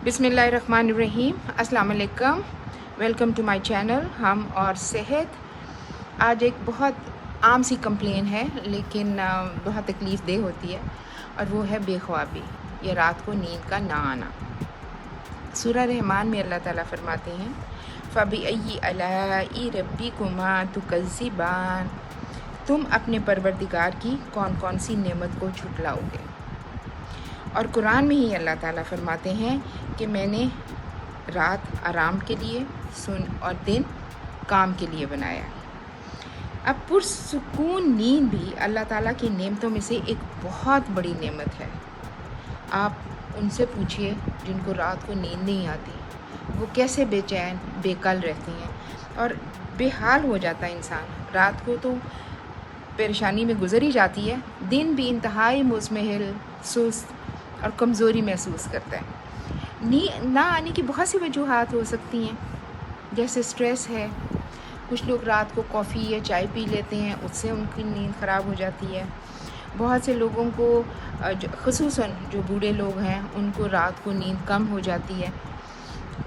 बिस्मिल्लाहिर्रहमानिर्रहीम। अस्सलाम वालेकुम। वेलकम टू माय चैनल हम और सेहत। आज एक बहुत आम सी कंप्लेन है लेकिन बहुत तकलीफ़ देह होती है और वो है बेख्वाबी या रात को नींद का ना आना। सूरह रहमान में अल्लाह ताला फरमाते हैं फ़बिअय्यि आलाइ रब्बिकुमा तुकज़्ज़िबान, तुम अपने परवरदिगार की कौन कौन सी नेमत को झुटलाओगे। और कुरान में ही अल्लाह ताला फरमाते हैं कि मैंने रात आराम के लिए और दिन काम के लिए बनाया। अब पुरसुकून नींद भी अल्लाह ताला की नेमतों में से एक बहुत बड़ी नेमत है। आप उनसे पूछिए जिनको रात को नींद नहीं आती, वो कैसे बेचैन बेकल रहती हैं और बेहाल हो जाता है इंसान। रात को तो परेशानी में गुजर ही जाती है, दिन भी इंतहाई मुज़महिल, सुस्त और कमज़ोरी महसूस करता है। नींद ना आने की बहुत सी वजूहात हो सकती हैं, जैसे स्ट्रेस है। कुछ लोग रात को कॉफ़ी या चाय पी लेते हैं, उससे उनकी नींद ख़राब हो जाती है। बहुत से लोगों को ख़ुसूसन जो बूढ़े लोग हैं उनको रात को नींद कम हो जाती है।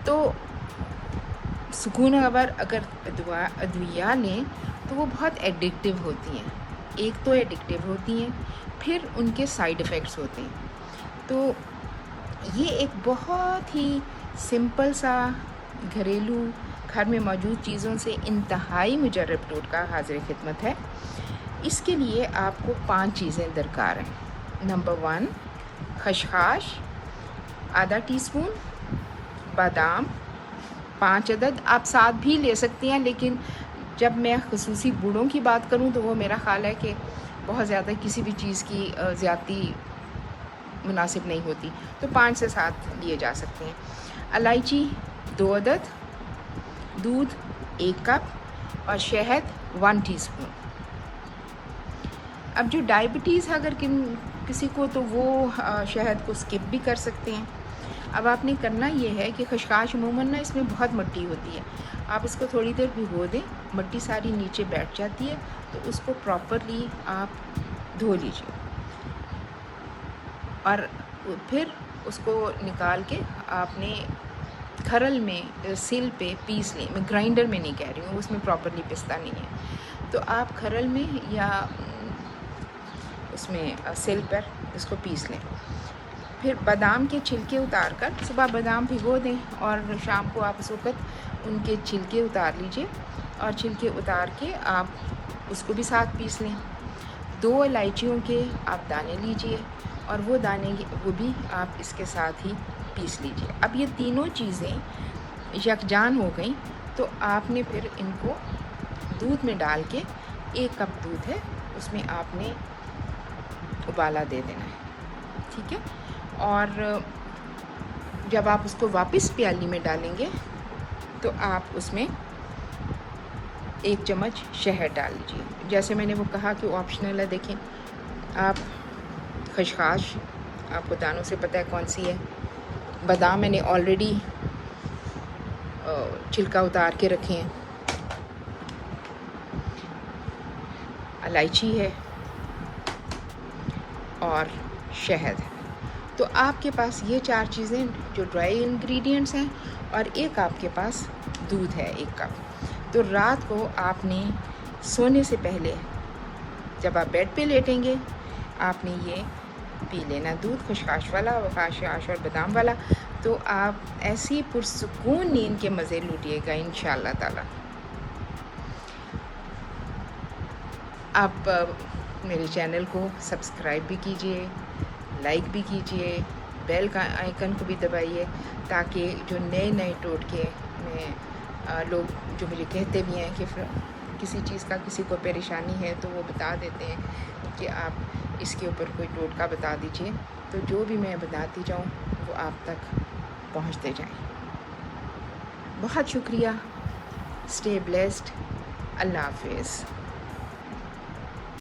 तो सुकून खबर अगर अद्विया लें तो वो बहुत एडिक्टिव होती हैं। एक तो एडिक्टिव होती हैं, फिर उनके साइड इफ़ेक्ट्स होते हैं। तो ये एक बहुत ही सिंपल सा घरेलू घर में मौजूद चीज़ों से इंतहाई मुजर्रब टोटका हाज़िर खिदमत है। इसके लिए आपको 5 चीज़ें दरकार हैं। नंबर 1 खसखस आधा टीस्पून, बादाम 5 अदद, आप 7 भी ले सकती हैं, लेकिन जब मैं ख़ुसूसी बूढ़ों की बात करूं तो वो मेरा ख़्याल है कि बहुत ज़्यादा किसी भी चीज़ की ज़्यादती मुनासिब नहीं होती, तो 5 से 7 लिए जा सकते हैं। इलायची 2 अदद, दूध 1 कप और शहद 1 टीस्पून। अब जो डायबिटीज़ अगर किसी को, तो वो शहद को स्किप भी कर सकते हैं। अब आपने करना ये है कि खसखस अमूमन ना इसमें बहुत मिट्टी होती है, आप इसको थोड़ी देर भिगो दें, मिट्टी सारी नीचे बैठ जाती है, तो उसको प्रॉपरली आप धो लीजिए और फिर उसको निकाल के आपने खरल में सिल पे पीस लें। मैं ग्राइंडर में नहीं कह रही हूँ, उसमें प्रॉपरली पिसता नहीं है, तो आप खरल में या उसमें सिल पर इसको पीस लें। फिर बादाम के छिलके उतार कर, सुबह बादाम भिगो दें और शाम को आप उस वक़्त उनके छिलके उतार लीजिए और छिलके उतार के आप उसको भी साथ पीस लें। 2 इलायचियों के आप दाने लीजिए और वो दाने वो भी आप इसके साथ ही पीस लीजिए। अब ये तीनों चीज़ें यकजान हो गई, तो आपने फिर इनको दूध में डाल के, 1 कप दूध है उसमें आपने उबाला दे देना है, ठीक है। और जब आप उसको वापस प्याली में डालेंगे तो आप उसमें 1 चम्मच शहद डाल लीजिए। जैसे मैंने वो कहा कि ऑप्शनल है, देखें आप खसखस आपको दानों से पता है कौन सी है, बादाम मैंने ऑलरेडी छिलका उतार के रखे हैं, इलायची है और शहद है। तो आपके पास ये 4 चीज़ें जो ड्राई इंग्रेडिएंट्स हैं और एक आपके पास दूध है 1 कप। तो रात को आपने सोने से पहले जब आप बेड पे लेटेंगे आपने ये पी लेना, दूध खसखस वाला, खसखस और बादाम वाला। तो आप ऐसी पुरसुकून नींद के मज़े लूटिएगा इंशाअल्लाह ताला। आप मेरे चैनल को सब्सक्राइब भी कीजिए, लाइक भी कीजिए, बेल का आइकन को भी दबाइए, ताकि जो नए नए टोटके में लोग जो मुझे कहते भी हैं कि किसी चीज़ का किसी को परेशानी है तो वो बता देते हैं कि आप इसके ऊपर कोई टोटका बता दीजिए, तो जो भी मैं बताती जाऊँ वो आप तक पहुँचते जाएँ। बहुत शुक्रिया। Stay blessed. अल्लाह हाफ़िज़।